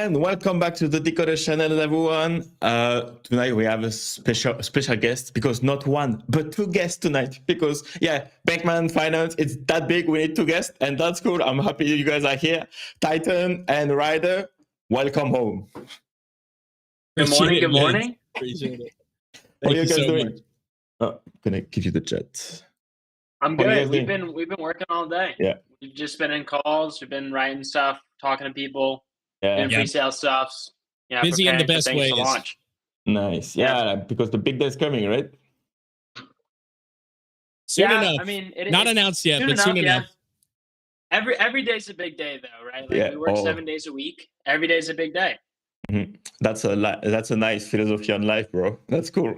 and welcome back to the Decod3rs channel, everyone. Tonight we have a special guest, because not one, but two guests tonight. Because Bankmen Finance, it's that big, we need two guests, and that's cool. I'm happy you guys are here. Titan and Ryder, welcome home. Good morning, good morning. Appreciate it. What are you guys doing? Oh, I'm gonna give you the chat. I'm good. We've been working all day. Yeah. We've just been in calls. We've been writing stuff, talking to people, doing pre-sale stuffs. Yeah, busy in the best ways. To launch. Nice. Yeah, because the big day is coming, right? Soon enough. I mean, not announced yet, but soon enough. Every day's a big day, though, right? Like we work 7 days a week. Every day's a big day. Mm-hmm. That's a nice philosophy on life, bro. That's cool.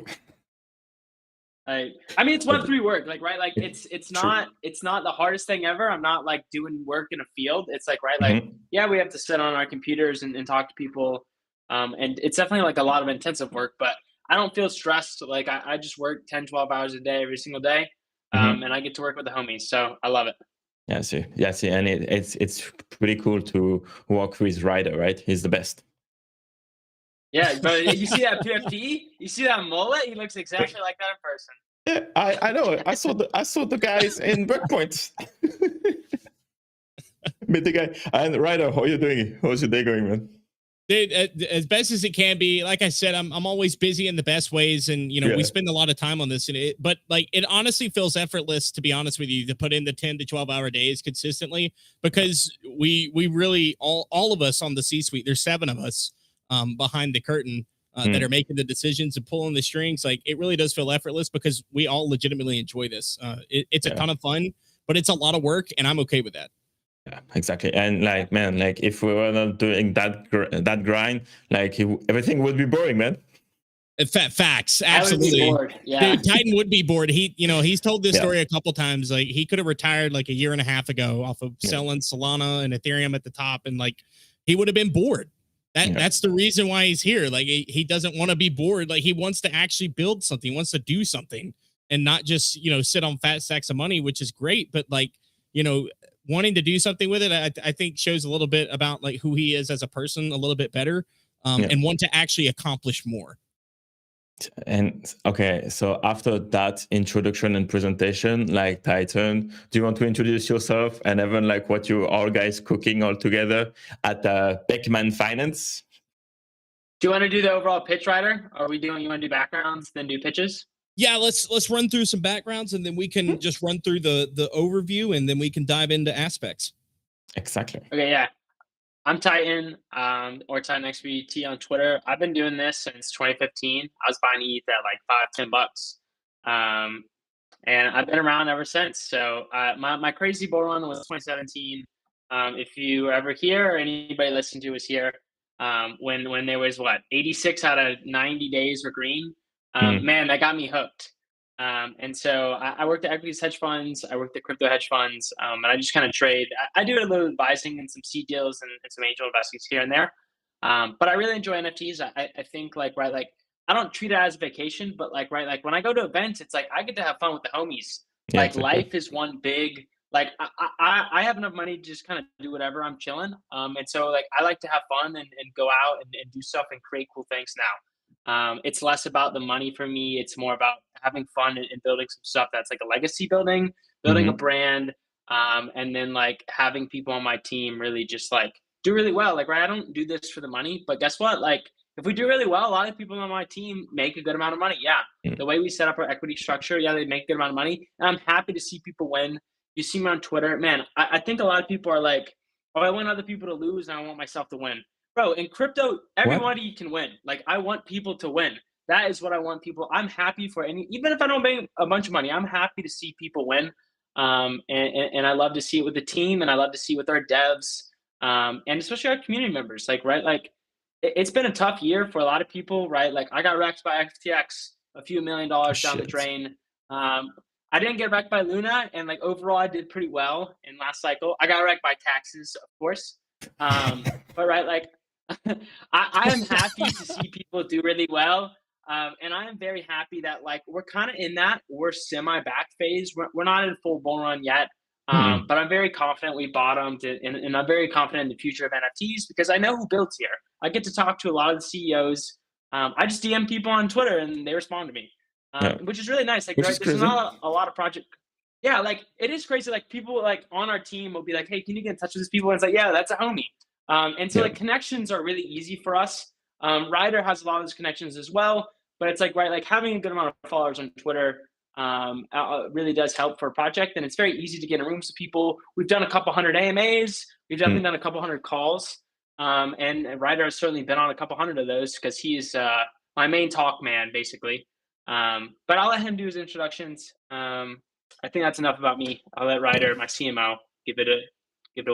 I mean, it's Web3 work, like, right? Like it's not the hardest thing ever. I'm not like doing work in a field. It's like, right, like, we have to sit on our computers and talk to people. And it's definitely like a lot of intensive work, but I don't feel stressed. Like I just work 10, 12 hours a day, every single day. And I get to work with the homies. So I love it. Yeah, see. And it's pretty cool to work with Ryder, right? He's the best. Yeah, but you see that PFP? You see that mullet? He looks exactly like that in person. Yeah, I know. I saw the guys in Breakpoint. Meet the guy. And Ryder, how are you doing? How's your day going, man? Dude, as best as it can be. Like I said, I'm always busy in the best ways, and we spend a lot of time on this. And but like it honestly feels effortless, to be honest with you, to put in the 10 to 12-hour days consistently, because we really all of us on the C-suite. There's 7 of us. Behind the curtain that are making the decisions and pulling the strings. Like it really does feel effortless because we all legitimately enjoy this. It's a ton of fun, but it's a lot of work, and I'm okay with that. Yeah, exactly. And like, man, like if we were not doing that grind, like everything would be boring, man. Facts, absolutely. Yeah. Dude, Titan would be bored. He's told this story a couple times. Like he could have retired like a year and a half ago off of selling Solana and Ethereum at the top, and like he would have been bored. That's the reason why he's here. Like he doesn't want to be bored. Like he wants to actually build something, wants to do something, and not just sit on fat stacks of money, which is great. But like wanting to do something with it, I think shows a little bit about like who he is as a person a little bit better, and want to actually accomplish more. And okay, so after that introduction and presentation, like Titan, do you want to introduce yourself and even like what you all guys cooking all together at Bankmen Finance? Do you want to do the overall pitch, Ryder? You want to do backgrounds, then do pitches? Yeah, let's run through some backgrounds, and then we can just run through the overview, and then we can dive into aspects. Exactly. Okay, yeah. I'm Titan, or TitanXBT on Twitter. I've been doing this since 2015. I was buying ETH at like $5-10, and I've been around ever since. So my crazy bull run was 2017. If you were ever here or anybody listening to was here, when there was 86 out of 90 days were green. Man, that got me hooked. And so I worked at equities hedge funds. I worked at crypto hedge funds. And I just kind of trade. I do a little advising and some seed deals and some angel investments here and there. But I really enjoy NFTs. I think like I don't treat it as a vacation, but like when I go to events, it's like I get to have fun with the homies. Yeah, like life is one big, like I have enough money to just kind of do whatever. I'm chilling. And so like I like to have fun and go out and do stuff and create cool things now. It's less about the money for me. It's more about having fun and building some stuff that's like a legacy building a brand, and then like having people on my team really just like do really well. Like, right, I don't do this for the money, but guess what? Like, if we do really well, a lot of people on my team make a good amount of money. Yeah. The way we set up our equity structure, they make a good amount of money. And I'm happy to see people win. You see me on Twitter, man, I think a lot of people are like, oh, I want other people to lose and I want myself to win. Bro, in crypto, everybody can win. Like, I want people to win. That is what I want people. I'm happy for even if I don't make a bunch of money, I'm happy to see people win. And I love to see it with the team, and I love to see it with our devs, and especially our community members. Like, right, like it's been a tough year for a lot of people, right? Like I got wrecked by FTX, a few $1 million down the drain. I didn't get wrecked by Luna, and like overall, I did pretty well in last cycle. I got wrecked by taxes, of course. But right, like I am happy to see people do really well. And I am very happy that like we're kind of in that we're semi-back phase. We're not in full bull run yet, but I'm very confident we bottomed, and I'm very confident in the future of NFTs because I know who builds here. I get to talk to a lot of the CEOs. I just DM people on Twitter and they respond to me, which is really nice. Like, Which right, is there's crazy. not a lot of project. Yeah, like it is crazy. Like people like on our team will be like, "Hey, can you get in touch with these people?" And it's like, "Yeah, that's a homie." And so like connections are really easy for us. Ryder has a lot of those connections as well, but it's like, right, like having a good amount of followers on Twitter really does help for a project, and it's very easy to get in rooms with people. We've done a couple hundred AMAs. We've definitely done a couple hundred calls, and Ryder has certainly been on a couple hundred of those because he's my main talk man, basically. But I'll let him do his introductions. I think that's enough about me. I'll let Ryder, my CMO, give it a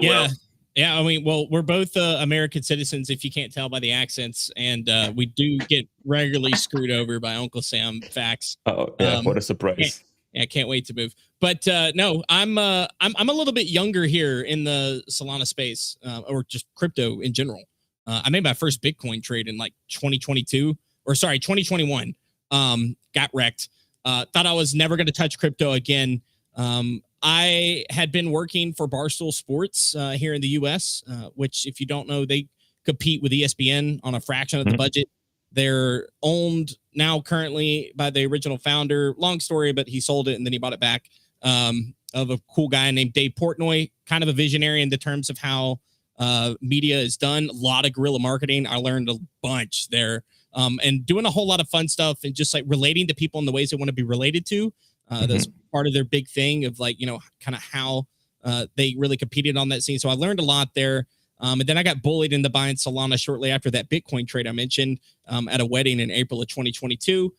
whirl. Yeah, I mean, well, we're both American citizens, if you can't tell by the accents, and we do get regularly screwed over by Uncle Sam facts. Oh, yeah, what a surprise! Yeah, I can't wait to move. But no, I'm a little bit younger here in the Solana space, or just crypto in general. I made my first Bitcoin trade in like 2021. Got wrecked. Thought I was never going to touch crypto again. I had been working for Barstool Sports here in the U.S., which, if you don't know, they compete with ESPN on a fraction of the budget. They're owned now currently by the original founder. Long story, but he sold it and then he bought it back, of a cool guy named Dave Portnoy, kind of a visionary in the terms of how media is done. A lot of guerrilla marketing. I learned a bunch there, and doing a whole lot of fun stuff and just like relating to people in the ways they want to be related to. That's part of their big thing of like, you know, kind of how they really competed on that scene. So I learned a lot there. And then I got bullied into buying Solana shortly after that Bitcoin trade I mentioned at a wedding in April of 2022.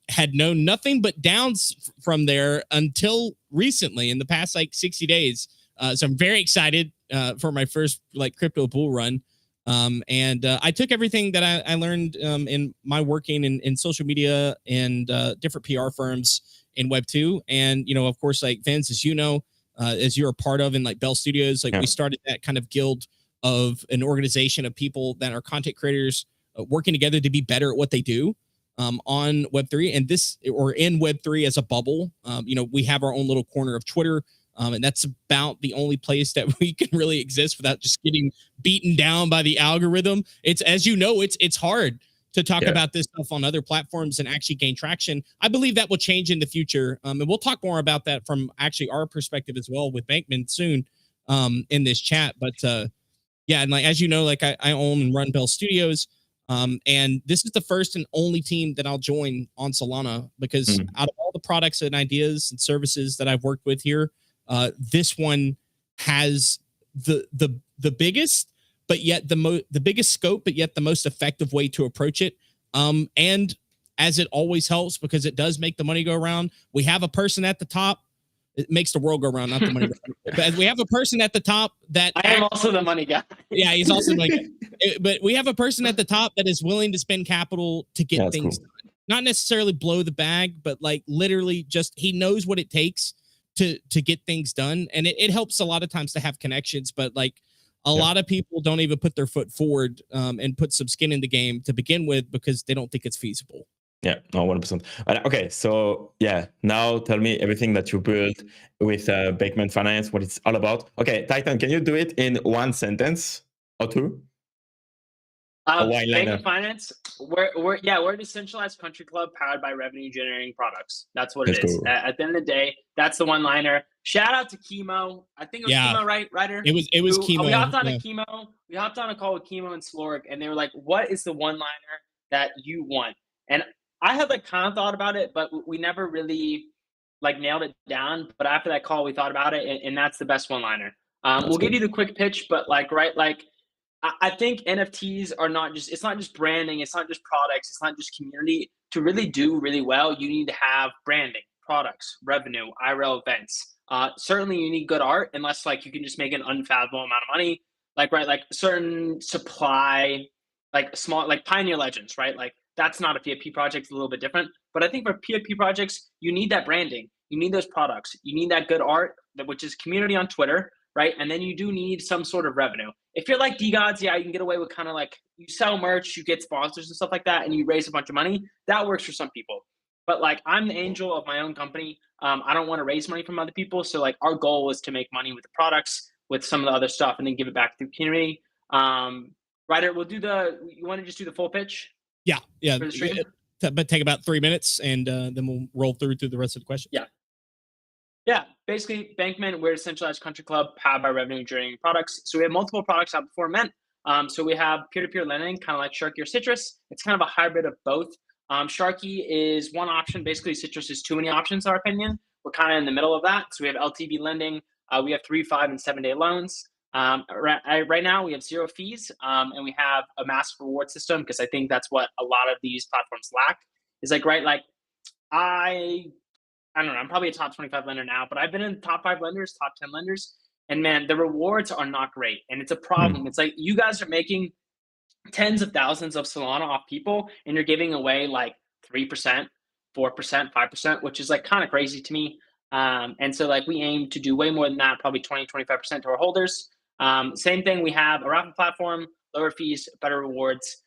Had known nothing but downs from there until recently in the past like 60 days. So I'm very excited for my first like crypto bull run. And I took everything that I learned in my working in social media and different PR firms in Web2. And, you know, of course, like Vince, as you know, as you're a part of in like Bell Studios, like we started that kind of guild of an organization of people that are content creators working together to be better at what they do on Web3 and in Web3 as a bubble. You know, we have our own little corner of Twitter. And that's about the only place that we can really exist without just getting beaten down by the algorithm. It's, as you know, it's hard to talk about this stuff on other platforms and actually gain traction. I believe that will change in the future. And we'll talk more about that from actually our perspective as well with Bankmen soon in this chat. But yeah, and like, as you know, like I own and run Bell Studios. And this is the first and only team that I'll join on Solana because out of all the products and ideas and services that I've worked with here, this one has the biggest, but yet the biggest scope, but yet the most effective way to approach it. And as it always helps because it does make the money go around. We have a person at the top. It makes the world go around, not the money go around. But we have a person at the top that I am also the money guy. Yeah, he's also like, but we have a person at the top that is willing to spend capital to get things done. Not necessarily blow the bag, but like literally just he knows what it takes to get things done. And it helps a lot of times to have connections, but like a lot of people don't even put their foot forward and put some skin in the game to begin with because they don't think it's feasible. Yeah, no, 100%. Okay, so yeah, now tell me everything that you built with Bankmen Finance, what it's all about. Okay, Titan, can you do it in one sentence or two? Bankmen Finance, we're a decentralized country club powered by revenue generating products. That's what it is. Cool. At the end of the day, that's the one liner. Shout out to Chemo. I think it was Chemo, right, Ryder? It was Chemo. We hopped on a Chemo. We hopped on a call with Chemo and Slork, and they were like, "What is the one liner that you want?" And I had like kind of thought about it, but we never really like nailed it down. But after that call, we thought about it, and that's the best one liner. We'll give you the quick pitch, but like, right, like. I think NFTs are it's not just branding, it's not just products, it's not just community. To really do really well, you need to have branding, products, revenue, IRL events. Certainly you need good art, unless like you can just make an unfathomable amount of money. Like, right, like certain supply, like small, like Pioneer Legends, right? Like that's not a PFP project, it's a little bit different. But I think for PFP projects, you need that branding, you need those products, you need that good art, which is community on Twitter, right? And then you do need some sort of revenue. If you're like Degods, yeah, you can get away with kind of like you sell merch, you get sponsors and stuff like that, and you raise a bunch of money. That works for some people. But like I'm the angel of my own company. I don't want to raise money from other people. So like our goal is to make money with the products, with some of the other stuff, and then give it back to the community. Ryder, you want to just do the full pitch? Yeah. For the stream? But take about 3 minutes, and then we'll roll through the rest of the questions. Yeah. Basically, Bankmen, we're a centralized country club powered by revenue-generating products. So we have multiple products out before Mint. So we have peer-to-peer lending, kind of like Sharky or Citrus. It's kind of a hybrid of both. Sharky is one option. Basically, Citrus is too many options, in our opinion. We're kind of in the middle of that. So we have LTV lending. We have 3, 5, and 7-day loans. Right now, we have 0 fees, and we have a massive reward system, because I think that's what a lot of these platforms lack. Is like, right, like I don't know, I'm probably a top 25 lender now, but I've been in top 5 lenders, top 10 lenders, and man, the rewards are not great, and it's a problem. It's like you guys are making tens of thousands of Solana off people, and you're giving away like 3%, 4%, 5%, which is like kind of crazy to me. And so like we aim to do way more than that, probably 20, 25% to our holders. Same thing, we have a raffle platform, lower fees, better rewards.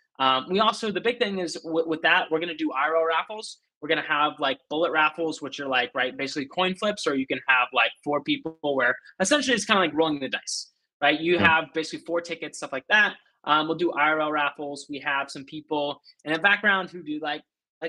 We also, the big thing is with that, we're going to do IRL raffles. We're going to have like bullet raffles, which are like, right, basically coin flips, or you can have like 4 people where essentially it's kind of like rolling the dice, right? You have basically 4 tickets, stuff like that. We'll do IRL raffles. We have some people in the background who do like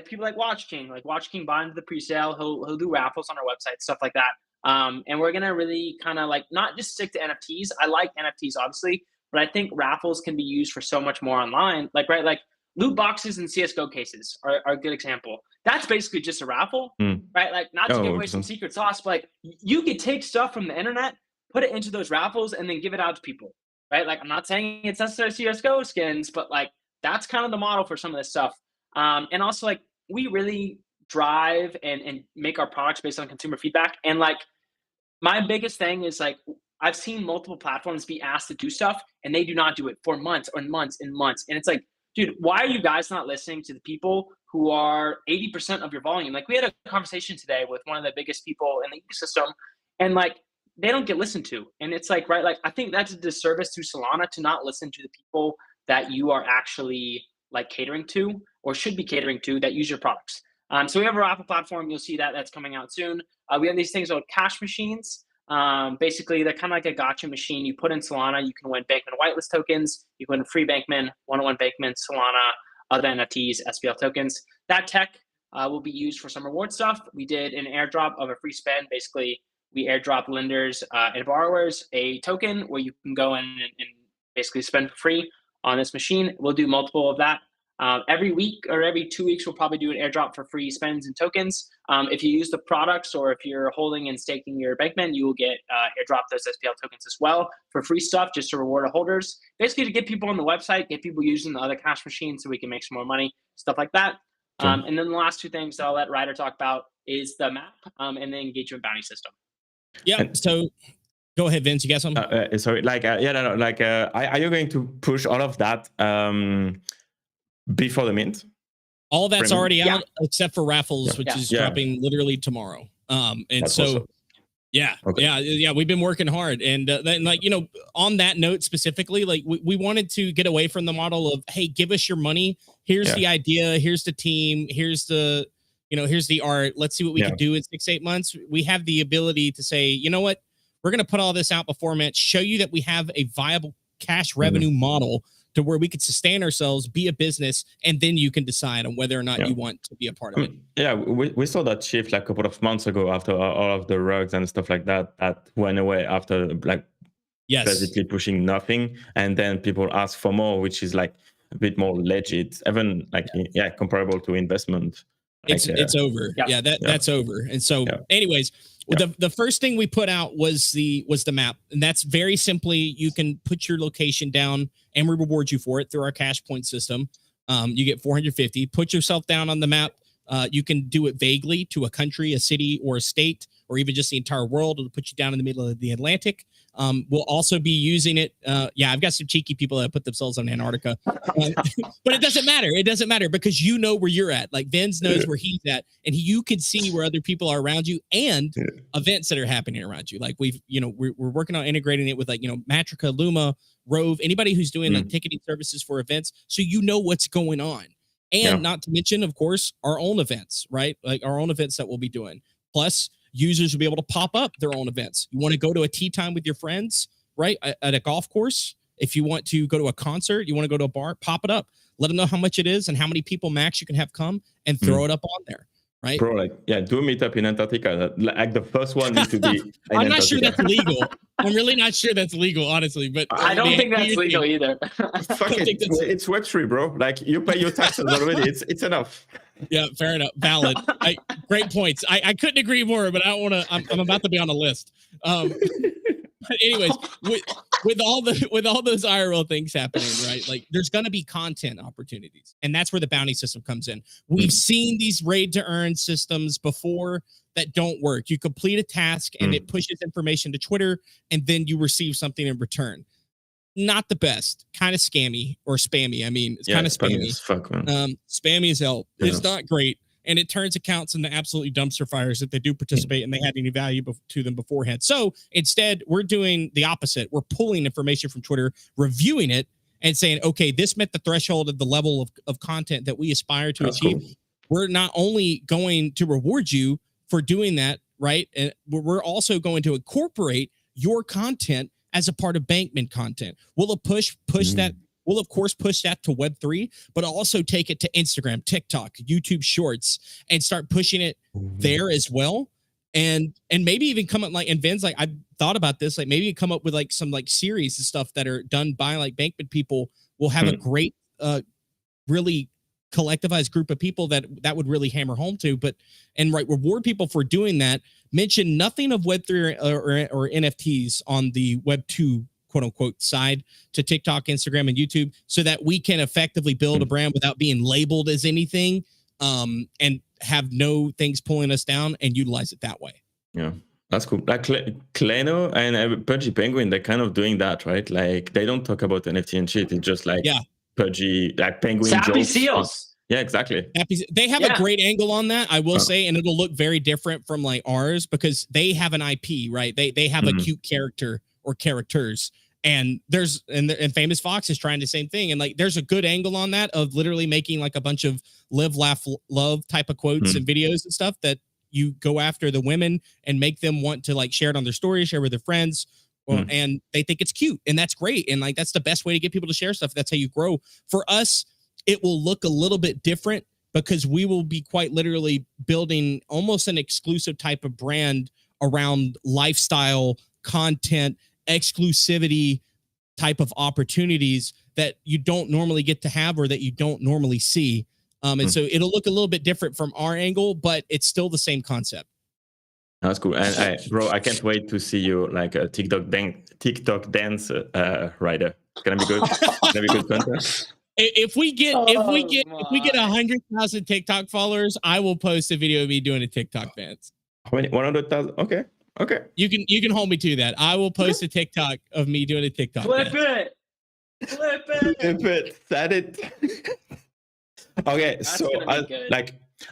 people like Watch King. Like Watch King buy into the presale. He'll do raffles on our website, stuff like that. And we're gonna really kind of like not just stick to NFTs. I like NFTs obviously, but I think raffles can be used for so much more online. Like, right, like loot boxes and CS:GO cases are a good example. That's basically just a raffle, right? Like not to give away some secret sauce, but like you could take stuff from the internet, put it into those raffles, and then give it out to people, right? Like I'm not saying it's necessarily CS:GO skins, but like that's kind of the model for some of this stuff. And also like we really drive and make our products based on consumer feedback. And like my biggest thing is like I've seen multiple platforms be asked to do stuff and they do not do it for months and months and months. And it's like, dude, why are you guys not listening to the people who are 80% of your volume? Like we had a conversation today with one of the biggest people in the ecosystem, and like they don't get listened to. And it's like, right, like I think that's a disservice to Solana to not listen to the people that you are actually like catering to or should be catering to that use your products. So we have a raffle platform. You'll see that that's coming out soon. We have these things called cash machines. Basically, they're kind of like a gotcha machine. You put in Solana, you can win Bankman whitelist tokens. You can win free Bankman, one-on-one Bankman, Solana, other NFTs, SPL tokens. That tech will be used for some reward stuff. We did an airdrop of a free spend. Basically, we airdrop lenders and borrowers a token where you can go in and basically spend for free on this machine. We'll do multiple of that. Every week or every 2 weeks, we'll probably do an airdrop for free spends and tokens. If you use the products or if you're holding and staking your Bankman, you will get airdrop those SPL tokens as well for free stuff, just to reward our holders. Basically to get people on the website, get people using the other cash machines so we can make some more money, stuff like that. And then the last 2 things that I'll let Ryder talk about is the map and the engagement bounty system. Yeah. So go ahead, Vince. You got something? Sorry. Like, are you going to push all of that before the mint? All that's already out except for raffles, which is dropping literally tomorrow. And that's so awesome. Yeah, we've been working hard. And then, like, you know, on that note specifically, like we wanted to get away from the model of, hey, give us your money. Here's the idea. Here's the team. Here's the, you know, here's the art. Let's see what we can do in 6-8 months. We have the ability to say, you know what, we're going to put all this out before Mint, show you that we have a viable cash revenue model to where we could sustain ourselves, be a business, and then you can decide on whether or not you want to be a part of it. Yeah, we saw that shift like a couple of months ago after all of the rugs and stuff like that went away after like basically pushing nothing. And then people ask for more, which is like a bit more legit, even like, comparable to investment. It's over. That's over. And so anyways, the first thing we put out was the map. And that's very simply, you can put your location down and we reward you for it through our cash point system. You get 450, put yourself down on the map. You can do it vaguely to a country, a city, or a state, or even just the entire world. It'll put you down in the middle of the Atlantic. We'll also be using it. I've got some cheeky people that put themselves on Antarctica, but it doesn't matter. It doesn't matter because you know where you're at. Like Vince knows where he's at, and you can see where other people are around you and events that are happening around you. Like we're working on integrating it with like, Matrica, Luma, Rove, anybody who's doing like ticketing services for events. So you know what's going on. And not to mention, of course, our own events, right? Like our own events that we'll be doing. Plus, users will be able to pop up their own events. You want to go to a tea time with your friends, right? At a golf course, If you want to go to a concert, you want to go to a bar, pop it up. Let them know how much it is and how many people max you can have come, and throw it up on there. Right? Bro, like, yeah, do a meetup in Antarctica. Like the first one needs to be in I'm not Antarctica. sure that's legal. I'm really not sure that's legal, honestly. But I don't think that's legal either. Fuck it. It's Web3, bro. Like, you pay your taxes already. It's enough. Yeah, fair enough. Valid. Great points. I couldn't agree more, but I don't want to. I'm about to be on a list. But anyways, with all those IRL things happening, right? Like, there's going to be content opportunities, and that's where the bounty system comes in. We've seen these raid to earn systems before that don't work. You complete a task and it pushes information to Twitter, and then you receive something in return. Not the best. Kind of scammy or spammy. I mean, it's kind of spammy. As fuck, man. Spammy as hell. Yeah. It's not great. And it turns accounts into absolutely dumpster fires if they do participate and they had any value to them beforehand. So instead, we're doing the opposite. We're pulling information from Twitter, reviewing it, and saying, okay, this met the threshold of the level of content that we aspire to achieve. Cool. We're not only going to reward you for doing that, right? And we're also going to incorporate your content as a part of Bankman content. We'll push that. We'll, of course, push that to Web3, but also take it to Instagram, TikTok, YouTube Shorts, and start pushing it there as well. And maybe even come up like, and Vin's like, I've thought about this, like maybe come up with like some like series and stuff that are done by like Bankman people. Will have a great, really collectivized group of people that would really hammer home to, reward people for doing that. Mention nothing of Web3 or NFTs on the Web2 quote unquote side to TikTok, Instagram, and YouTube, so that we can effectively build a brand without being labeled as anything, and have no things pulling us down, and utilize it that way. Yeah, that's cool. Like Kleno and Pudgy Penguin, they're kind of doing that, right? Like, they don't talk about NFT and shit. It's just like Pudgy, like Penguin Sappy jokes. Seals. Yeah, exactly. They have a great angle on that, I will say, and it'll look very different from like ours because they have an IP, right? They have a cute character or characters. And Famous Fox is trying the same thing. And like, there's a good angle on that of literally making like a bunch of live, laugh, love type of quotes and videos and stuff that you go after the women and make them want to like share it on their story, share with their friends. And they think it's cute, and that's great. And like, that's the best way to get people to share stuff. That's how you grow. For us, it will look a little bit different because we will be quite literally building almost an exclusive type of brand around lifestyle content, exclusivity type of opportunities that you don't normally get to have or that you don't normally see. And so it'll look a little bit different from our angle, but it's still the same concept. That's cool. And bro, I can't wait to see you like a TikTok dance rider. It's gonna be good. It's gonna be good content. If we get 100,000 TikTok followers, I will post a video of me doing a TikTok dance. How many? 100,000? Okay. You can hold me to that. I will post a TikTok of me doing a TikTok Flip dance. it. Set it. Okay, That's so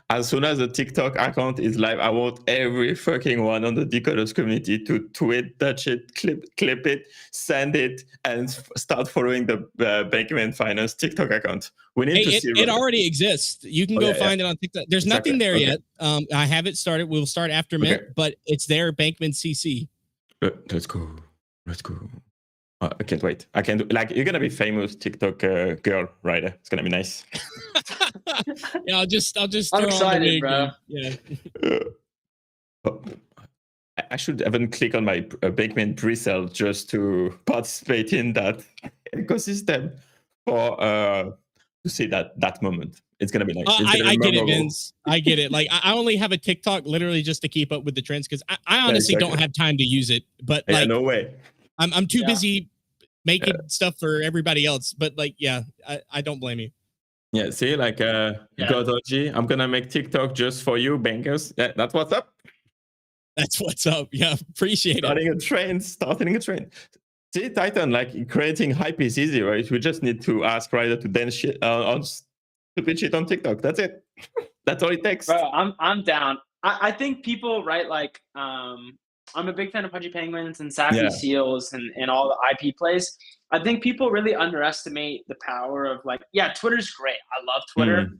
as soon as the TikTok account is live, I want every fucking one on the Decoders community to tweet that shit, clip it, send it, and start following the Bankmen Finance TikTok account. We need to see it already exists. You can go find it on TikTok. There's nothing there yet. I have it started. We'll start after Mint, but it's there, Bankman CC. Let's go. I can't wait. I can do, like, you're gonna be famous TikTok girl, right? It's gonna be nice. Yeah, I'll just. I'm excited, bro. Yeah. I should even click on my Bankman pre-sale just to participate in that ecosystem for to see that moment. It's gonna be nice. I get it, Vince. I get it. Like, I only have a TikTok literally just to keep up with the trends because I honestly don't have time to use it. But like, no way. I'm too busy making stuff for everybody else. But like, I don't blame you. Yeah, see, like, Decod3rs, I'm gonna make TikTok just for you, bankers. Yeah, that's what's up. That's what's up. Yeah, appreciate it. Starting a trend. See, Titan, like, creating hype is easy, right? We just need to ask Ryder to dance shit on stupid shit on TikTok. That's it. That's all it takes. Bro, I'm down. I think people, right, like, I'm a big fan of Pudgy Penguins and Sappy Seals and all the IP plays. I think people really underestimate the power of, like, Twitter's great. I love Twitter.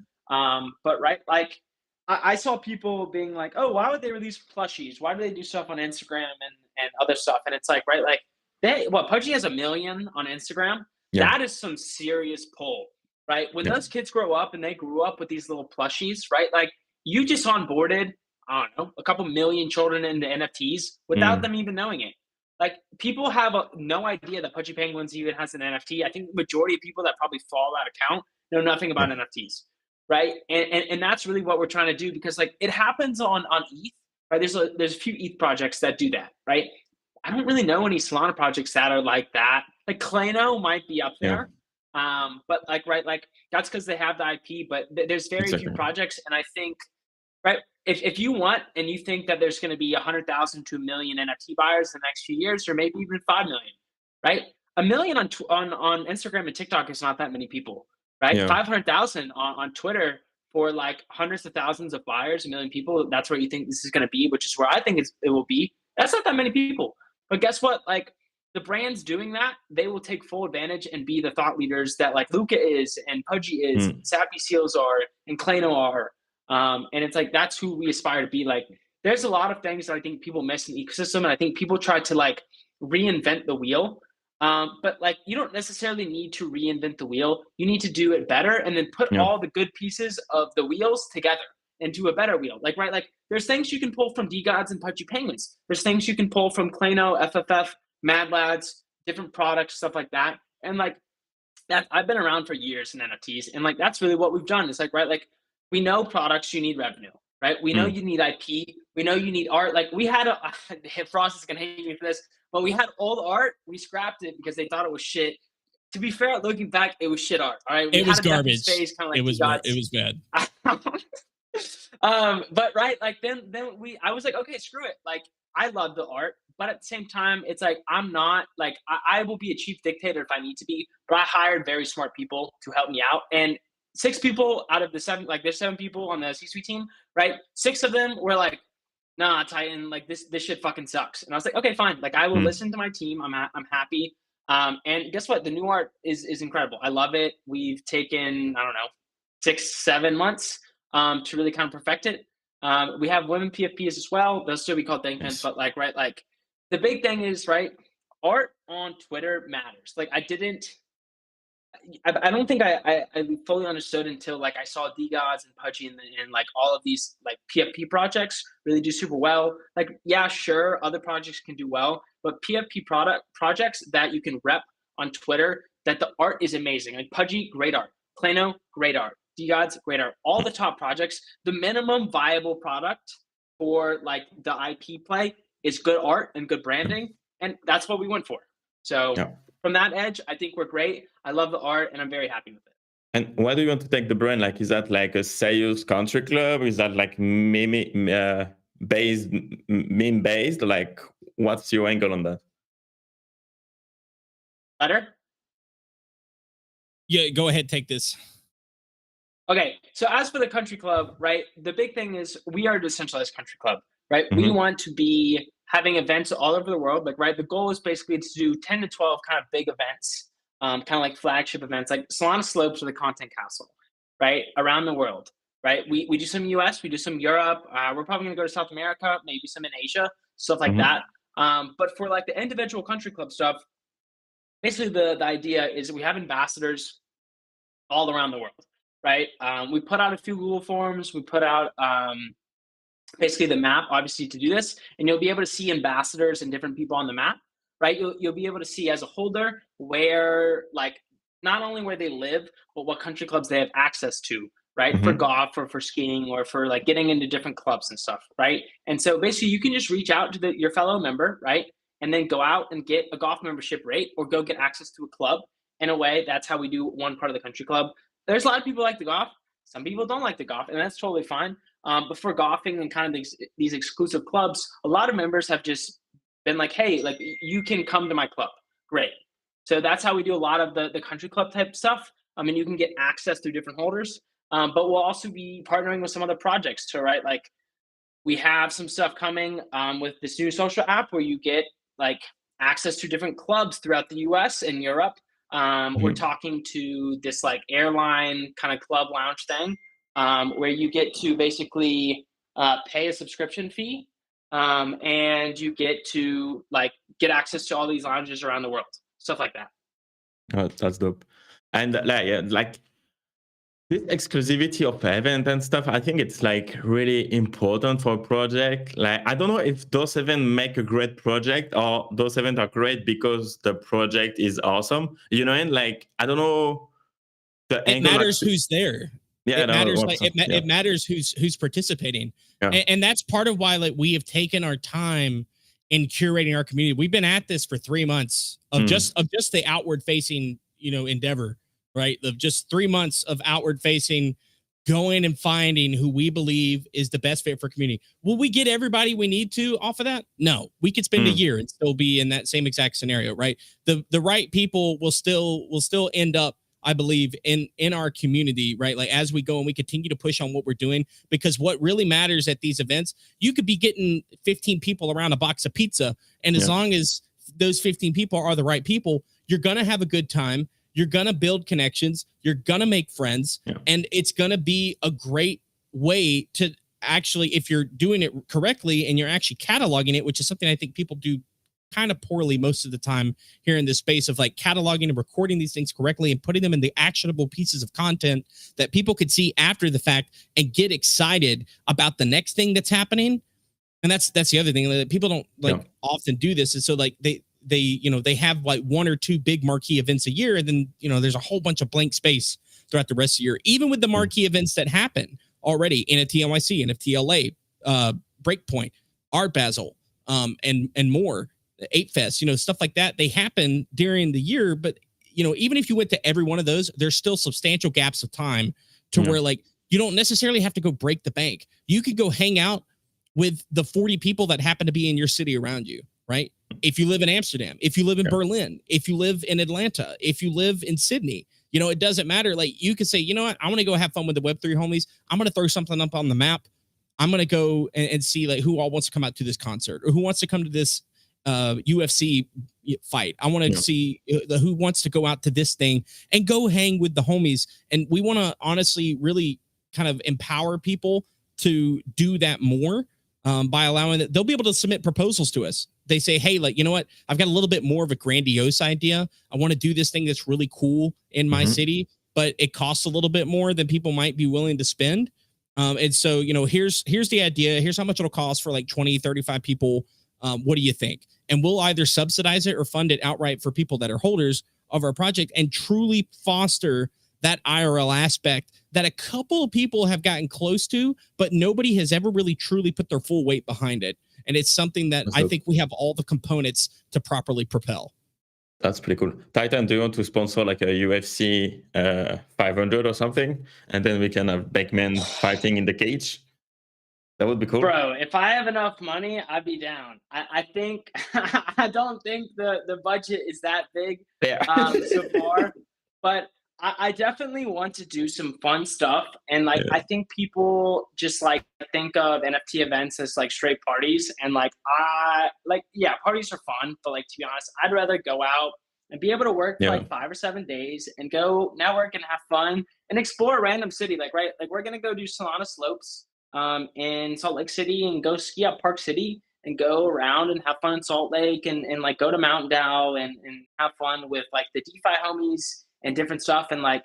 But right, like, I saw people being like, oh, why would they release plushies? Why do they do stuff on Instagram and other stuff? And it's like, right, like, Pudgy has 1 million on Instagram. Yeah. That is some serious pull, right? When those kids grow up and they grew up with these little plushies, right? Like you just onboarded, I don't know, a couple million children into NFTs without them even knowing it. Like people have no idea that Pudgy Penguins even has an NFT. I think the majority of people that probably follow that account know nothing about NFTs, right? And that's really what we're trying to do, because like it happens on ETH, right? There's a few ETH projects that do that, right? I don't really know any Solana projects that are like that. Like Klano might be up there, but like that's because they have the IP. But there's very few projects, and I think if you want and you think that there's going to be 100,000 to 1 million NFT buyers in the next few years, or maybe even 5 million, right? 1 million on Instagram and TikTok is not that many people, right? 500,000 on Twitter for like hundreds of thousands of buyers, 1 million people. That's where you think this is going to be, which is where I think it will be. That's not that many people. But guess what? Like the brands doing that, they will take full advantage and be the thought leaders that like Luca is and Pudgy is, and Sappy Seals are, and Klano are. And it's like that's who we aspire to be. Like there's a lot of things that I think people miss in the ecosystem, and I think people try to like reinvent the wheel. But like you don't necessarily need to reinvent the wheel. You need to do it better and then put all the good pieces of the wheels together and do a better wheel. Like, right, like there's things you can pull from Decods and Pudgy Penguins. There's things you can pull from Klano, FFF, Mad Lads, different products, stuff like that. And like that, I've been around for years in NFTs, and like that's really what we've done. It's like, right, like we know products, you need revenue, right? We know you need IP. We know you need art. Like we had Frost is gonna hate me for this, but we had old art. We scrapped it because they thought it was shit. To be fair, looking back, it was shit art. All right, it was garbage. Space, like it was bad. But right, like then I was like, okay, screw it. Like I love the art, but at the same time, it's like I'm not like I will be a chief dictator if I need to be. But I hired very smart people to help me out, and 6 people out of the 7, like there's 7 people on the C-suite team, right? 6 of them were like, nah, Titan, like this shit fucking sucks. And I was like, okay, fine. Like I will listen to my team. I'm happy. And guess what? The new art is incredible. I love it. We've taken, I don't know, 6-7 months to really kind of perfect it. We have women PFPs as well. They'll still be called Bankmen, but like, right, like the big thing is, right, art on Twitter matters. Like I don't think I fully understood until like I saw Decods and Pudgy and like all of these like PFP projects really do super well. Like, yeah, sure, other projects can do well, but PFP projects that you can rep on Twitter, that the art is amazing. Like Pudgy, great art. Klano, great art. Decods, great art. All the top projects, the minimum viable product for like the IP play is good art and good branding, and that's what we went for. So from that edge, I think we're great. I love the art, and I'm very happy with it. And why do you want to take the brand? Like, is that like a serious country club? Is that like meme based? Like, what's your angle on that? Better? Yeah, go ahead, take this. Okay, so as for the country club, right, the big thing is we are a decentralized country club, right? We want to be having events all over the world. Like, right, the goal is basically to do 10 to 12 kind of big events, kind of like flagship events, like Solana Slopes or the Content Castle, right, around the world, right? We do some US, we do some Europe. We're probably going to go to South America, maybe some in Asia, stuff like that. But for like the individual country club stuff, basically the idea is we have ambassadors all around the world, right? We put out a few Google forms. We put out basically the map, obviously, to do this, and you'll be able to see ambassadors and different people on the map, right? You'll be able to see as a holder where, like, not only where they live, but what country clubs they have access to, right? For golf or for skiing or for like getting into different clubs and stuff, right? And so basically you can just reach out to your fellow member, right? And then go out and get a golf membership rate or go get access to a club. In a way, that's how we do one part of the country club. There's a lot of people like the golf. Some people don't like the golf, and that's totally fine. But for golfing and kind of these exclusive clubs, a lot of members have just been like, hey, like you can come to my club. Great. So that's how we do a lot of the country club type stuff. I mean, you can get access through different holders, but we'll also be partnering with some other projects too, right? Like we have some stuff coming with this new social app where you get like access to different clubs throughout the US and Europe. We're talking to this like airline kind of club lounge thing where you get to basically pay a subscription fee and you get to like get access to all these lounges around the world, stuff like that. Oh, that's dope. And like this exclusivity of event and stuff, I think it's like really important for a project. Like, I don't know if those events make a great project or those events are great because the project is awesome. You know, and like, I don't know. It matters who's there. Yeah, it matters. Like, it matters who's participating, and that's part of why like we have taken our time in curating our community. We've been at this for 3 months of just the outward facing, endeavor, right? Of just 3 months of outward facing, going and finding who we believe is the best fit for community. Will we get everybody we need to off of that? No, we could spend a year and still be in that same exact scenario, right? The right people will still end up, I believe, in our community, right? Like as we go and we continue to push on what we're doing, because what really matters at these events, you could be getting 15 people around a box of pizza. And as long as those 15 people are the right people, you're going to have a good time. You're going to build connections. You're going to make friends. And it's going to be a great way to actually, if you're doing it correctly and you're actually cataloging it, which is something I think people do kind of poorly most of the time here in this space of like cataloging and recording these things correctly and putting them in the actionable pieces of content that people could see after the fact and get excited about the next thing that's happening. And that's the other thing that people don't like often do this. And so like they have like 1 or 2 big marquee events a year. And then, there's a whole bunch of blank space throughout the rest of the year, even with the marquee events that happen already, NFT NYC, NFT LA, Breakpoint, Art Basel, and more. 8Fest, stuff like that. They happen during the year, but even if you went to every one of those, there's still substantial gaps of time to where like you don't necessarily have to go break the bank. You could go hang out with the 40 people that happen to be in your city around you, right? If you live in Amsterdam, if you live in Berlin, if you live in Atlanta, if you live in Sydney, it doesn't matter. Like you could say, you know what, I want to go have fun with the Web3 homies. I'm going to throw something up on the map. I'm going to go and see like who all wants to come out to this concert or who wants to come to this UFC fight. I want to see who wants to go out to this thing and go hang with the homies. And we want to honestly really kind of empower people to do that more by allowing that they'll be able to submit proposals to us. They say, hey, like, you know what? I've got a little bit more of a grandiose idea. I want to do this thing that's really cool in my city, but it costs a little bit more than people might be willing to spend. And so, here's the idea. Here's how much it'll cost for like 20, 35 people. What do you think? And we'll either subsidize it or fund it outright for people that are holders of our project and truly foster that IRL aspect that a couple of people have gotten close to, but nobody has ever really truly put their full weight behind it. And it's something that I think we have all the components to properly propel. That's pretty cool. Titan, do you want to sponsor like a UFC 500 or something? And then we can have Bankmen fighting in the cage? That would be cool. Bro, if I have enough money, I'd be down. I think I don't think the budget is that big so far, but I definitely want to do some fun stuff. And like I think people just like think of NFT events as like straight parties, and like parties are fun, but like to be honest, I'd rather go out and be able to work for like 5 or 7 days and go network and have fun and explore a random city. Like we're gonna go do Solana Slopes in Salt Lake City and go ski at Park City and go around and have fun in Salt Lake and like go to Mountain Dow and have fun with like the DeFi homies and different stuff. And like,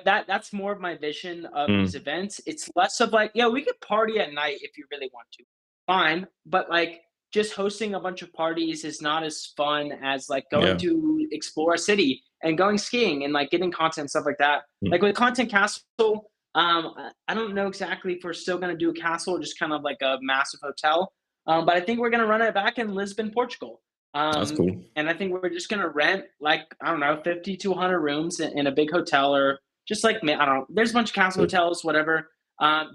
that's more of my vision of these events. It's less of like, we could party at night if you really want to. Fine. But like just hosting a bunch of parties is not as fun as like going to explore a city and going skiing and like getting content and stuff like that. Like with Content Castle, I don't know exactly if we're still going to do a castle, just kind of like a massive hotel. But I think we're going to run it back in Lisbon, Portugal. That's cool. And I think we're just going to rent like, I don't know, 50 to 100 rooms in a big hotel, or just like, I don't know, there's a bunch of castle hotels, whatever.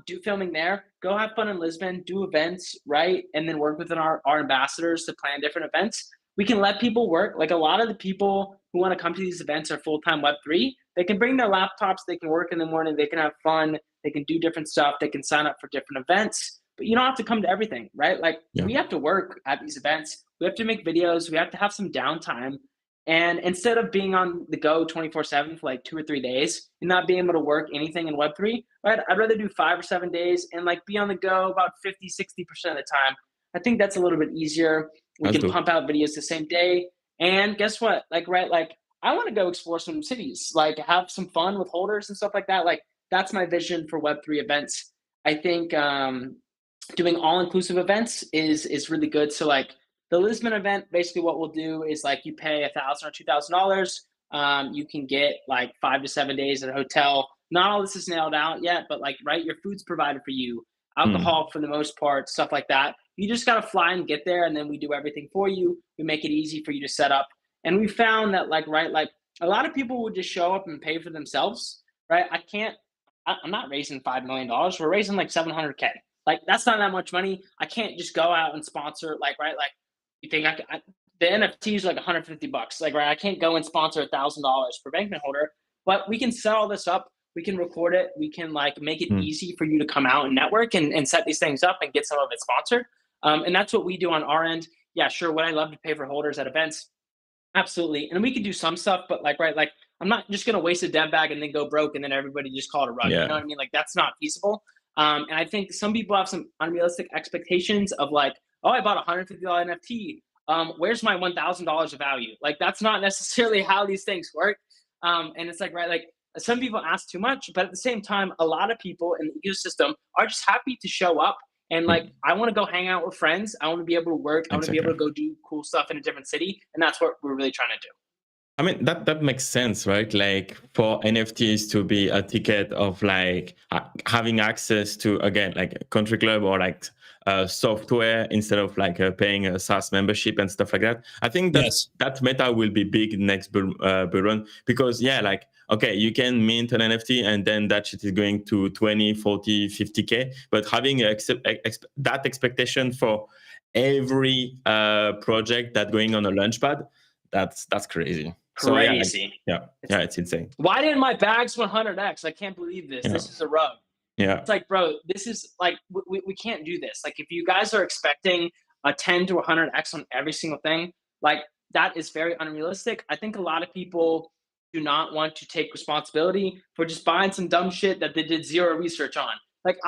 Do filming there, go have fun in Lisbon, do events, right? And then work with our ambassadors to plan different events. We can let people work. Like a lot of the people who want to come to these events are full-time Web3. They can bring their laptops, they can work in the morning, they can have fun, they can do different stuff, they can sign up for different events, but you don't have to come to everything, right? Like we have to work at these events. We have to make videos. We have to have some downtime. And instead of being on the go 24/7 for like 2 or 3 days and not being able to work anything in Web3, right? I'd rather do 5 or 7 days and like be on the go about 50, 60% of the time. I think that's a little bit easier. We can pump out videos the same day. And guess what? Like, right, like I want to go explore some cities, like have some fun with holders and stuff like that. Like that's my vision for Web3 events. I think doing all-inclusive events is really good. So like the Lisbon event, basically what we'll do is like you pay $1,000 or $2,000. You can get like 5 to 7 days at a hotel. Not all this is nailed out yet, but like, right, your food's provided for you, alcohol for the most part, stuff like that. You just got to fly and get there, and then we do everything for you. We make it easy for you to set up. And we found that like, right, like a lot of people would just show up and pay for themselves, right? I'm not raising $5 million. We're raising like 700K. Like that's not that much money. I can't just go out and sponsor, like, right, like you think the NFT is like $150, like, right? I can't go and sponsor $1,000 per Bankman holder, but we can set all this up. We can record it. We can like make it easy for you to come out and network and set these things up and get some of it sponsored. And that's what we do on our end. Yeah, sure. Would I love to pay for holders at events? Absolutely. And we could do some stuff, but like, right, like I'm not just going to waste a dev bag and then go broke and then everybody just call it a run. You know what I mean? Like that's not feasible. And I think some people have some unrealistic expectations of like, oh, I bought a $150 NFT. Where's my $1,000 of value? Like that's not necessarily how these things work. And it's like, right, like some people ask too much, but at the same time, a lot of people in the ecosystem are just happy to show up. And like, I want to go hang out with friends. I want to be able to work. I want to be able to go do cool stuff in a different city. And that's what we're really trying to do. I mean, that makes sense, right? Like for NFTs to be a ticket of like having access to, again, like a country club or like software instead of like paying a SaaS membership and stuff like that. I think that meta will be big next bull run because like, okay, you can mint an NFT and then that shit is going to 20, 40, 50K, but having that expectation for every project that going on a launchpad, that's crazy. Crazy. So, it's insane. Why didn't my bags 100x? I can't believe this. This is a rug. Yeah. It's like, bro, this is like, we can't do this. Like, if you guys are expecting a 10 to 100x on every single thing, like, that is very unrealistic. I think a lot of people do not want to take responsibility for just buying some dumb shit that they did zero research on. Like,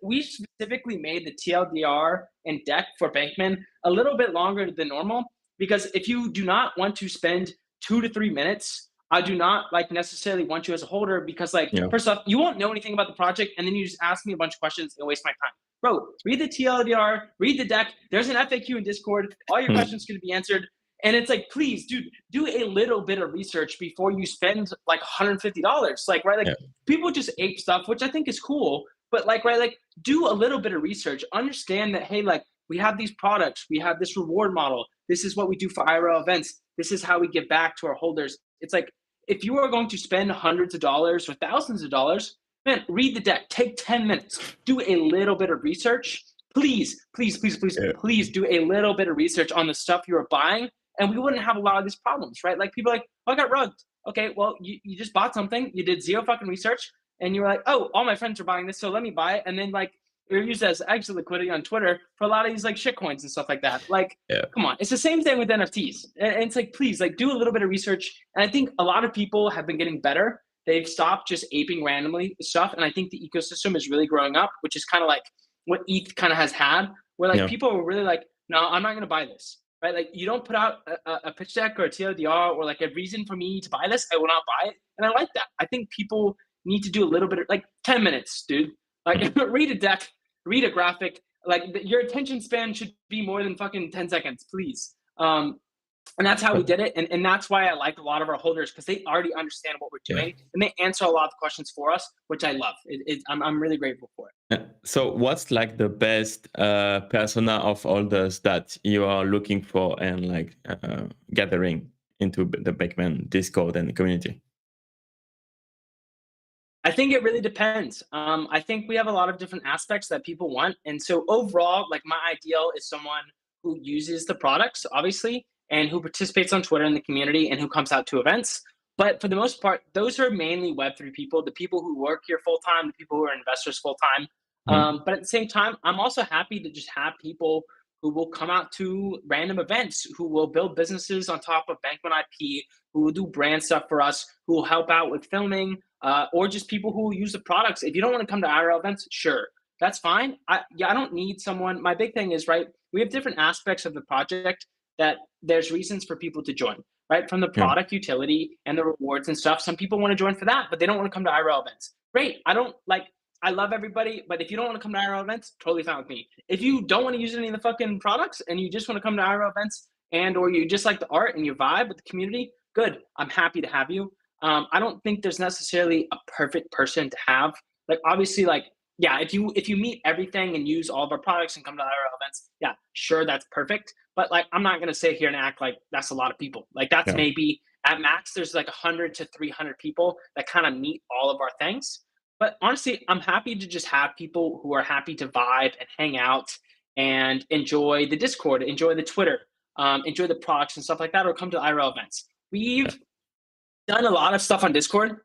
we specifically made the TLDR and deck for Bankman a little bit longer than normal, because if you do not want to spend 2 to 3 minutes, I do not like necessarily want you as a holder, because like, first off, you won't know anything about the project, and then you just ask me a bunch of questions and waste my time. Bro, read the TLDR, read the deck. There's an FAQ in Discord. All your questions can be answered. And it's like, please, dude, do a little bit of research before you spend like $150. Like, right, like people just ape stuff, which I think is cool. But like, right, like do a little bit of research. Understand that, hey, like we have these products, we have this reward model. This is what we do for IRL events. This is how we give back to our holders. It's like, if you are going to spend hundreds of dollars or thousands of dollars, man, read the deck. Take 10 minutes. Do a little bit of research. Please, please, please, please, please do a little bit of research on the stuff you are buying, and we wouldn't have a lot of these problems, right? Like people are like, oh, I got rugged. Okay, well, you just bought something. You did zero fucking research, and you were like, oh, all my friends are buying this, so let me buy it. And then like you're used as exit liquidity on Twitter for a lot of these like shit coins and stuff like that. Like, come on. It's the same thing with NFTs. And it's like, please, like do a little bit of research. And I think a lot of people have been getting better. They've stopped just aping randomly stuff. And I think the ecosystem is really growing up, which is kind of like what ETH kind of has had, where like people are really like, no, I'm not going to buy this, right? Like you don't put out a pitch deck or a TLDR or like a reason for me to buy this. I will not buy it. And I like that. I think people need to do a little bit of like 10 minutes, dude. Like read a deck, read a graphic. Like your attention span should be more than fucking 10 seconds, please. And that's how we did it. And that's why I like a lot of our holders, because they already understand what we're doing and they answer a lot of the questions for us, which I love. I'm really grateful for it. So what's like the best persona of holders that you are looking for and like gathering into the Bankman Discord and the community? I think it really depends. I think we have a lot of different aspects that people want. And so overall, like my ideal is someone who uses the products, obviously, and who participates on Twitter in the community and who comes out to events. But for the most part, those are mainly Web3 people, the people who work here full-time, the people who are investors full-time. But at the same time, I'm also happy to just have people who will come out to random events, who will build businesses on top of Bankman IP, who will do brand stuff for us, who will help out with filming, or just people who will use the products. If you don't want to come to IRL events, sure, that's fine. I don't need someone. My big thing is, right, we have different aspects of the project that there's reasons for people to join, right? From the product utility and the rewards and stuff. Some people want to join for that, but they don't want to come to IRL events. Great. I love everybody, but if you don't want to come to IRL events, totally fine with me. If you don't want to use any of the fucking products and you just want to come to IRL events or you just like the art and you vibe with the community, good. I'm happy to have you. I don't think there's necessarily a perfect person to have. Like, obviously, like, yeah, if you meet everything and use all of our products and come to IRL events, yeah, sure, that's perfect. But like, I'm not gonna sit here and act like that's a lot of people. Like, that's maybe at max there's like 100 to 300 people that kind of meet all of our things. But honestly, I'm happy to just have people who are happy to vibe and hang out and enjoy the Discord, enjoy the Twitter, enjoy the products and stuff like that, or come to IRL events. We've done a lot of stuff on Discord,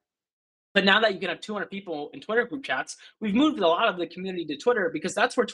but now that you can have 200 people in Twitter group chats, we've moved a lot of the community to Twitter because that's where,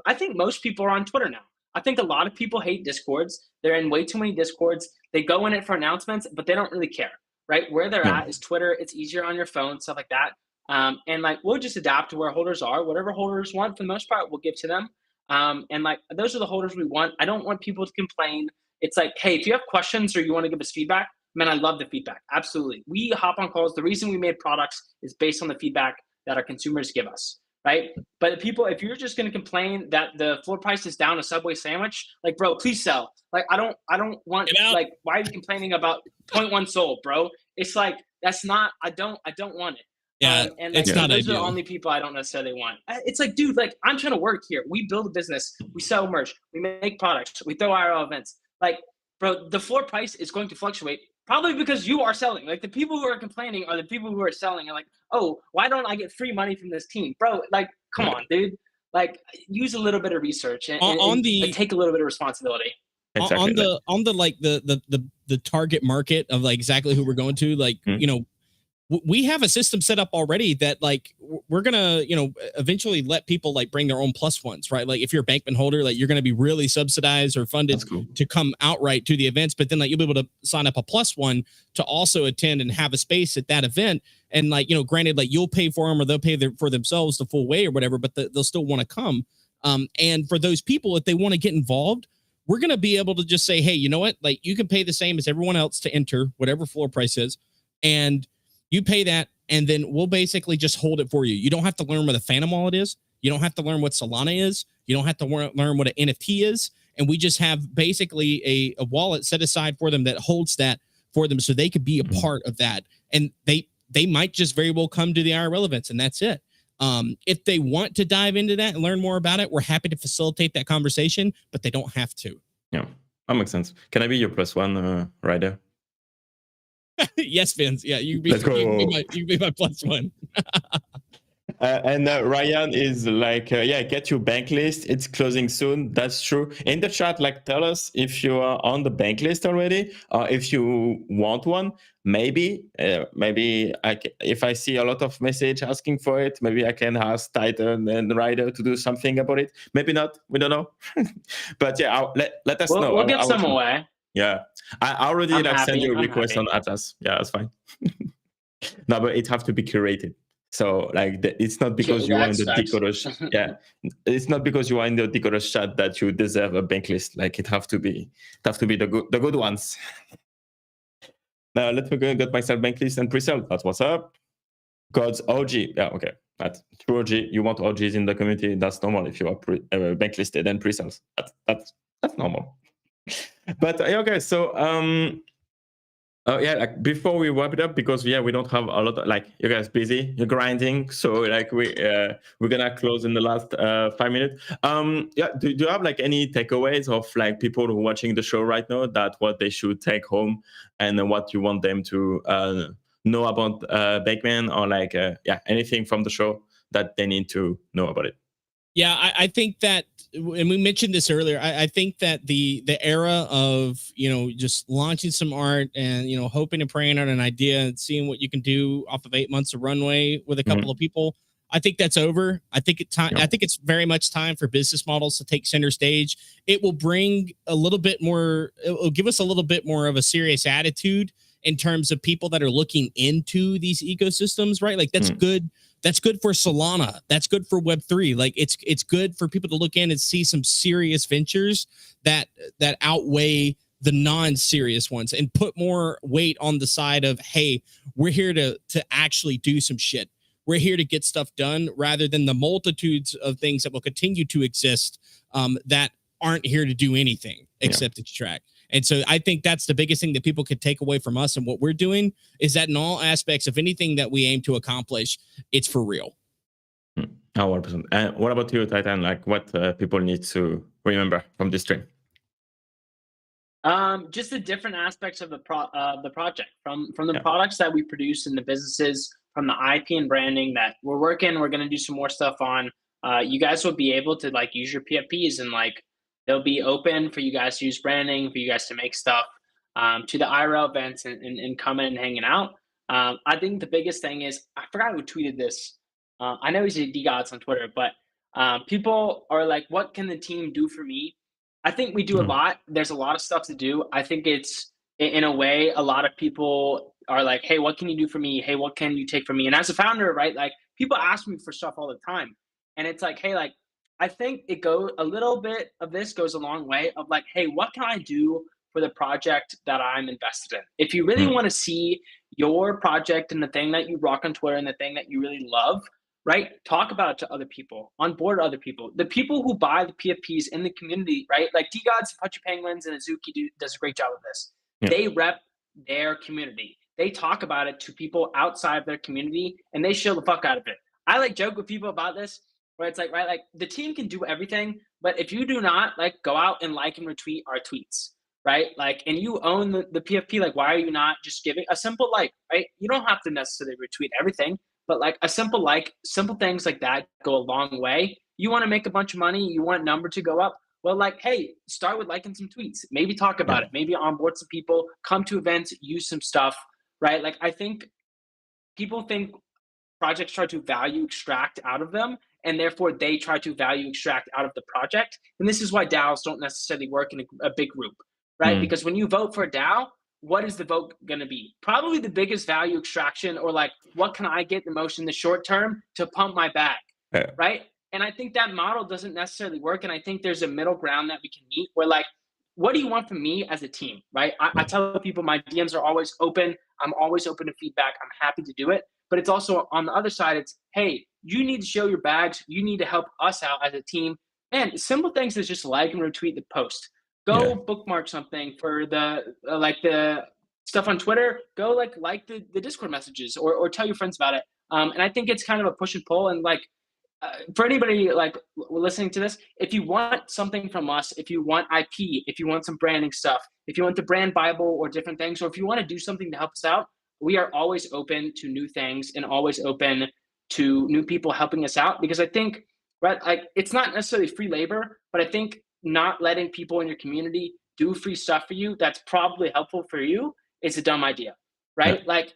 I think most people are on Twitter now. I think a lot of people hate Discords. They're in way too many Discords. They go in it for announcements, but they don't really care, right? Where they're at is Twitter. It's easier on your phone, stuff like that. And like, we'll just adapt to where holders are. Whatever holders want, for the most part, we'll give to them. And like, those are the holders we want. I don't want people to complain. It's like, hey, if you have questions or you want to give us feedback, man, I love the feedback. Absolutely. We hop on calls. The reason we made products is based on the feedback that our consumers give us, right? But if you're just going to complain that the floor price is down a Subway sandwich, like, bro, please sell. Like, I don't want, like, why are you complaining about 0.1 sold, bro? It's like, that's not, I don't want it. Yeah, and like, it's not those ideal. are the only people I don't necessarily want. It's like, dude, like, I'm trying to work here. We build a business. We sell merch. We make products. We throw IRL events. Like, bro, the floor price is going to fluctuate probably because you are selling. Like, the people who are complaining are the people who are selling. And like, oh, why don't I get free money from this team? Bro, like, come on, dude. Like, use a little bit of research and take a little bit of responsibility. Exactly. On the target market of like exactly who we're going to, like, you know, we have a system set up already that like we're gonna, you know, eventually let people like bring their own plus ones, right? Like if you're a Bankman holder, like you're gonna be really subsidized or funded to come outright to the events, but then like you'll be able to sign up a plus one to also attend and have a space at that event. And like, you know, granted, like you'll pay for them or they'll pay for themselves the full way or whatever, but they'll still want to come. And for those people, if they want to get involved, we're gonna be able to just say, hey, you know what? Like you can pay the same as everyone else to enter whatever floor price is, and you pay that, and then we'll basically just hold it for you. You don't have to learn what a Phantom wallet is. You don't have to learn what Solana is. You don't have to learn what an NFT is. And we just have basically a wallet set aside for them that holds that for them so they could be a part of that. And they might just very well come to the IRL events, and that's it. If they want to dive into that and learn more about it, we're happy to facilitate that conversation, but they don't have to. Yeah, that makes sense. Can I be your plus one, Ryder? Yes, Vince. Yeah, you be my plus one. And Ryan is like, get your bank list. It's closing soon. That's true. In the chat, like, tell us if you are on the bank list already, or if you want one. Maybe if I see a lot of message asking for it, maybe I can ask Titan and Ryder to do something about it. Maybe not. We don't know. But yeah, let us know. We'll give some away. Yeah, I already sent you a request on Atlas. Yeah, that's fine. No, but it have to be curated. So like, it's not because you are in the Decod3rs. Yeah, it's not because you are in the Decod3rs chat that you deserve a bank list. Like, it have to be the good ones. Now let me go and get myself bank list and pre-sale. That's what's up. God's OG. Yeah, okay. That's true OG. You want OGs in the community. That's normal if you are bank listed and pre-sales. That's normal. But okay, so like before we wrap it up, because we don't have a lot of, like, you guys busy, you're grinding, so like we're gonna close in the last 5 minutes. Do you have like any takeaways of like people who are watching the show right now, that what they should take home and what you want them to know about Bankmen, or like anything from the show that they need to know about it? Yeah, I think that, and we mentioned this earlier, I think that the era of, you know, just launching some art and, you know, hoping and praying on an idea and seeing what you can do off of 8 months of runway with a couple of people, I think that's over. I think I think it's very much time for business models to take center stage. It will bring a little bit more, it will give us a little bit more of a serious attitude in terms of people that are looking into these ecosystems, right? Like, that's good That's good for Solana. That's good for Web3. Like it's good for people to look in and see some serious ventures that outweigh the non-serious ones and put more weight on the side of, hey, we're here to actually do some shit. We're here to get stuff done rather than the multitudes of things that will continue to exist that aren't here to do anything except extract. And so I think that's the biggest thing that people could take away from us and what we're doing is that in all aspects of anything that we aim to accomplish, it's for real. 100%. And what about you, Titan? Like what people need to remember from this stream? Just the different aspects of the project, from the products that we produce and the businesses, from the IP and branding that we're working. We're going to do some more stuff on. You guys will be able to like use your PFPs and like they'll be open for you guys to use branding, for you guys to make stuff, to the IRL events and come in and hanging out. I think the biggest thing is, I forgot who tweeted this. I know he's a Decod3rs on Twitter, but people are like, what can the team do for me? I think we do a lot. There's a lot of stuff to do. I think it's, in a way, a lot of people are like, hey, what can you do for me? Hey, what can you take from me? And as a founder, right, like people ask me for stuff all the time. And it's like, hey, like, I think it goes a little bit of this goes a long way of like, hey, what can I do for the project that I'm invested in? If you really want to see your project and the thing that you rock on Twitter and the thing that you really love, right? Talk about it to other people, onboard other people. The people who buy the PFPs in the community, right? Like Decod3rs, Punchy Penguins, and Azuki does a great job of this. Yeah. They rep their community. They talk about it to people outside of their community, and they show the fuck out of it. I like joke with people about this, where it's like, right, like the team can do everything, but if you do not like go out and like and retweet our tweets, right? Like, and you own the PFP, like, why are you not just giving a simple like, right? You don't have to necessarily retweet everything, but like a simple like, simple things like that go a long way. You want to make a bunch of money, you want number to go up. Well, like, hey, start with liking some tweets, maybe talk about it, maybe onboard some people, come to events, use some stuff, right? Like, I think people think projects try to value extract out of them, and therefore they try to value extract out of the project. And this is why DAOs don't necessarily work in a big group, right? Because when you vote for a DAO, what is the vote going to be? Probably the biggest value extraction, or like, what can I get the most in the short term to pump my bag, right? And I think that model doesn't necessarily work. And I think there's a middle ground that we can meet where like, what do you want from me as a team, right? I tell people my DMs are always open. I'm always open to feedback. I'm happy to do it. But it's also on the other side, it's, hey, you need to show your bags. You need to help us out as a team. And simple things is just like and retweet the post. Go bookmark something for the like the stuff on Twitter. Go like the Discord messages or tell your friends about it. And I think it's kind of a push and pull. And like for anybody like listening to this, if you want something from us, if you want IP, if you want some branding stuff, if you want the brand Bible or different things, or if you want to do something to help us out, we are always open to new things and always open to new people helping us out. Because I think, right, like it's not necessarily free labor, but I think not letting people in your community do free stuff for you that's probably helpful for you is a dumb idea, right? Like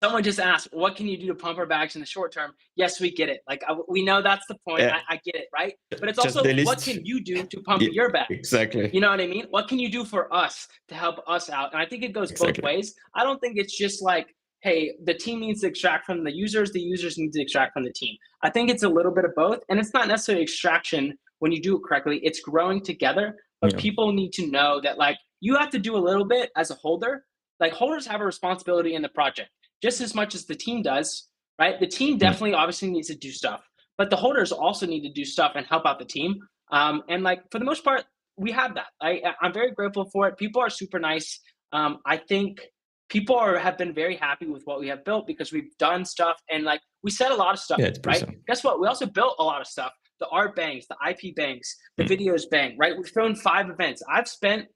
someone just asked, what can you do to pump our bags in the short term? Yes, we get it. Like we know that's the point. I get it, right? But it's just also, what can you do to pump your bag? Exactly. You know what I mean? What can you do for us to help us out? And I think it goes both ways. I don't think it's just like, hey, the team needs to extract from the users need to extract from the team. I think it's a little bit of both. And it's not necessarily extraction when you do it correctly. It's growing together. But people need to know that like you have to do a little bit as a holder. Like holders have a responsibility in the project just as much as the team does, right? The team definitely obviously needs to do stuff, but the holders also need to do stuff and help out the team. And like for the most part, we have that. I'm very grateful for it. People are super nice. I think people have been very happy with what we have built because we've done stuff and like we said a lot of stuff, right? Guess what? We also built a lot of stuff. The art banks, the IP banks, the videos bank, right? We've thrown 5 events. I've spent,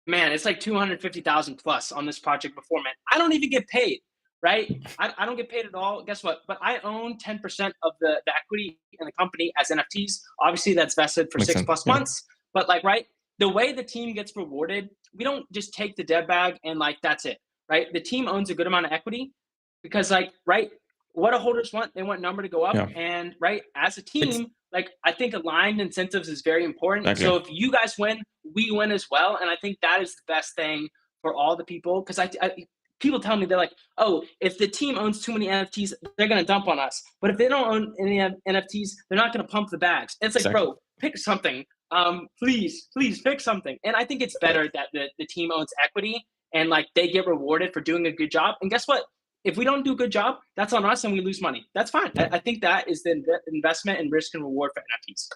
man, it's like 250,000 plus on this project before, man. I don't even get paid, right? I don't get paid at all. Guess what? But I own 10% of the equity in the company as NFTs. Obviously, that's vested for 6+ months. But like, right, the way the team gets rewarded, we don't just take the dead bag and like, that's it, right? The team owns a good amount of equity because like, right, what do holders want? They want number to go up. And right, as a team, like I think aligned incentives is very important. So if you guys win, we win as well. And I think that is the best thing for all the people because people tell me, they're like, oh, if the team owns too many NFTs, they're going to dump on us. But if they don't own any NFTs, they're not going to pump the bags. And it's like, bro, pick something. Please pick something. And I think it's better that the team owns equity and like they get rewarded for doing a good job. And guess what? If we don't do a good job, that's on us and we lose money. That's fine. I think that is the investment and risk and reward for NFTs.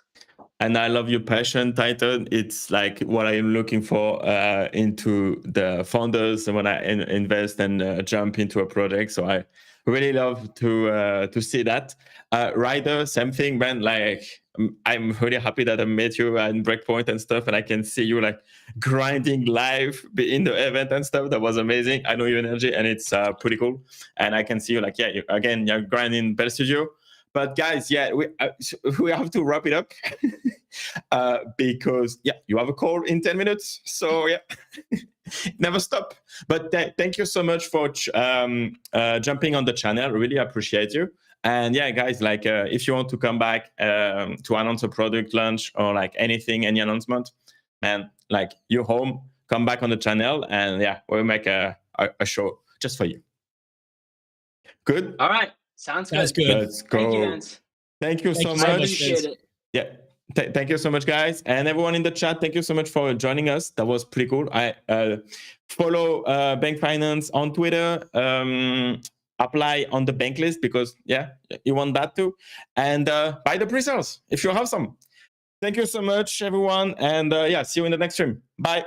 And I love your passion, Titan. It's like what I'm looking for into the founders when I invest and jump into a project. So I really love to see that. Ryder, same thing, man. Like I'm really happy that I met you at Breakpoint and stuff, and I can see you like grinding live in the event and stuff. That was amazing. I know your energy, and it's pretty cool. And I can see you like, you're grinding Bell Studio. But guys, we have to wrap it up because you have a call in 10 minutes. So never stop. But thank you so much for jumping on the channel. Really appreciate you. And guys, like if you want to come back to announce a product launch or like anything, any announcement, man, like you're home, come back on the channel and we'll make a show just for you. Good. All right. Sounds good. Let's go. Thank you, Vince. Thank you so much. I appreciate it. Yeah. Thank you so much, guys. And everyone in the chat, thank you so much for joining us. That was pretty cool. I follow Bank Finance on Twitter. Apply on the bank list because, you want that too. And buy the pre-sales if you have some. Thank you so much, everyone. And see you in the next stream. Bye.